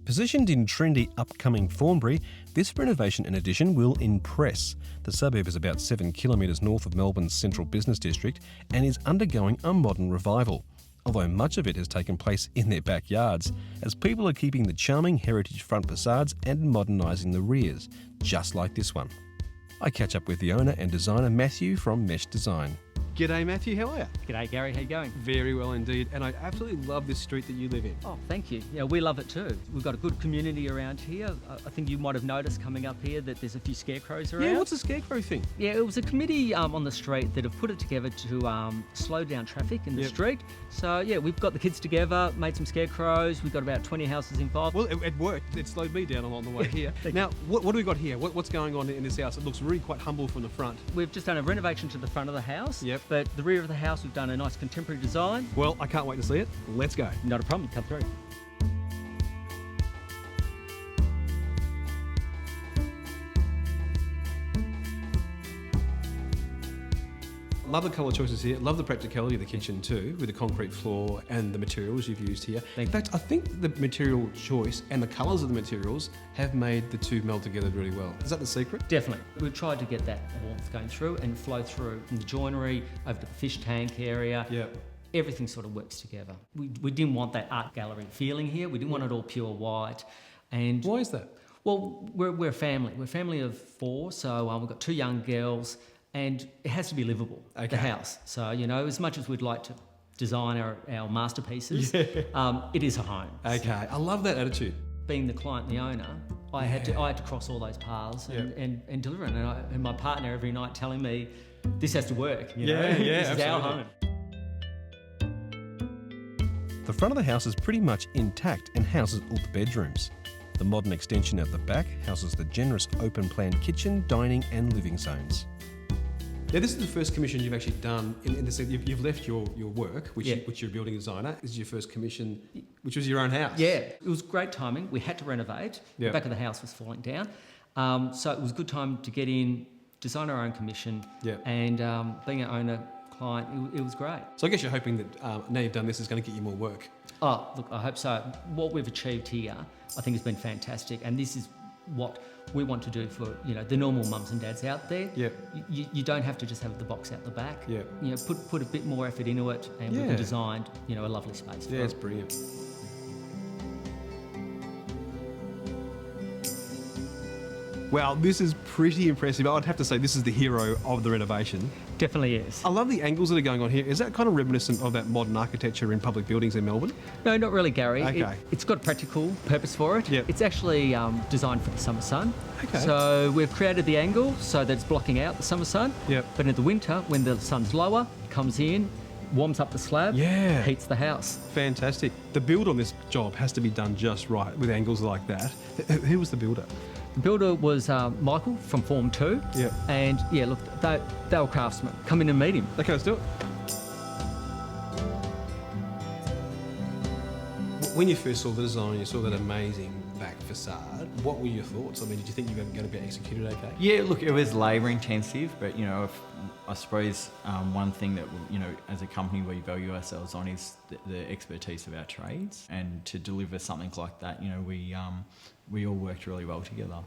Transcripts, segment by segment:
Positioned in trendy upcoming Thornbury, this renovation and addition will impress. The suburb is about 7 kilometres north of Melbourne's central business district and is undergoing a modern revival, although much of it has taken place in their backyards, as people are keeping the charming heritage front facades and modernising the rears, just like this one. I catch up with the owner and designer Matthew from Mesh Design. G'day Matthew, how are you? G'day Gary, how you going? Very well indeed, and I absolutely love this street that you live in. Oh, thank you. Yeah, we love it too. We've got a good community around here. I think you might have noticed coming up here that there's a few scarecrows around. Yeah, what's a scarecrow thing? Yeah, it was a committee on the street that have put it together to slow down traffic in the street. So yeah, we've got the kids together, made some scarecrows. We've got about 20 houses involved. Well, it worked. It slowed me down along the way here. Now, what do we got here? What's going on in this house? It looks really quite humble from the front. We've just done a renovation to the front of the house. Yep. But the rear of the house, we've done a nice contemporary design. Well, I can't wait to see it. Let's go. Not a problem, come through. Love the colour choices here. Love the practicality of the kitchen too, with the concrete floor and the materials you've used here. In fact, I think the material choice and the colours of the materials have made the two meld together really well. Is that the secret? Definitely. We've tried to get that warmth going through and flow through from the joinery over to the fish tank area. Yeah. Everything sort of works together. We didn't want that art gallery feeling here. We didn't want it all pure white. And why is that? Well, we're a family. We're a family of 4, so we've got 2 young girls, and it has to be livable, the house. So, you know, as much as we'd like to design our masterpieces, it is a home. Okay, I love that attitude. Being the client and the owner, I had to cross all those paths and deliver it. And my partner every night telling me, this has to work. You know? This is our home. The front of the house is pretty much intact and houses all the bedrooms. The modern extension at the back houses the generous open-plan kitchen, dining and living zones. Now, this is the first commission you've actually done in the sense you've left your work, which you're a building designer. This is your first commission, which was your own house. Yeah, it was great timing. We had to renovate. The back of the house was falling down. So it was a good time to get in, design our own commission, and being an owner client, it was great. So I guess you're hoping that now you've done this is going to get you more work. Oh, look, I hope so. What we've achieved here, I think, has been fantastic, and this is what we want to do for the normal mums and dads out there. You don't have to just have the box out the back. Put a bit more effort into it, and we can design a lovely space. Yeah, it's brilliant. Wow, this is pretty impressive. I'd have to say this is the hero of the renovation. Definitely is. I love the angles that are going on here. Is that kind of reminiscent of that modern architecture in public buildings in Melbourne? No, not really, Gary. Okay. It's got a practical purpose for it. It's actually designed for the summer sun. Okay. So we've created the angle so that it's blocking out the summer sun. But in the winter, when the sun's lower, it comes in, warms up the slab, heats the house. Fantastic. The build on this job has to be done just right with angles like that. Who was the builder? The builder was Michael from Form 2. And look, they were craftsmen. Come in and meet him. Okay, let's do it. When you first saw the design, you saw that amazing back facade. What were your thoughts? I mean, did you think you were going to be executed okay? Yeah, look, it was labour intensive, but I suppose one thing that as a company we value ourselves on is the expertise of our trades, and to deliver something like that, we all worked really well together.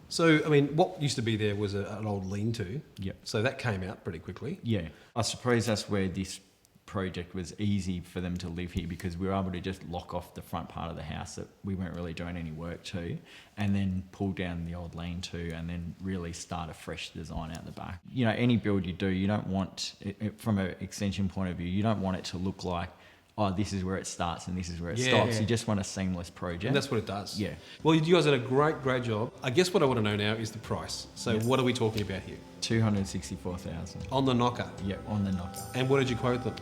So, I mean, what used to be there was an old lean-to. Yep. So that came out pretty quickly. Yeah. I suppose that's where this project was easy for them to live here, because we were able to just lock off the front part of the house that we weren't really doing any work to, and then pull down the old lean-to and then really start a fresh design out the back. Any build you do, you don't want, from an extension point of view, you don't want it to look like, oh, this is where it starts and this is where it stops. You just want a seamless project. And that's what it does. Yeah. Well, you guys did a great job. I guess what I want to know now is the price. So what are we talking about here? 264,000. On the knocker? Yeah, on the knocker. And what did you quote them?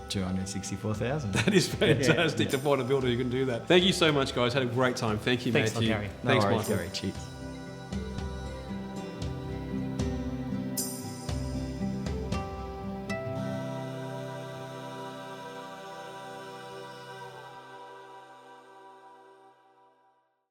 264,000. That is fantastic to find a builder who can do that. Thank you so much, guys. Had a great time. Thank you, Thanks, Matthew. Gary. Thanks, no worries, Michael. Gary. Cheers.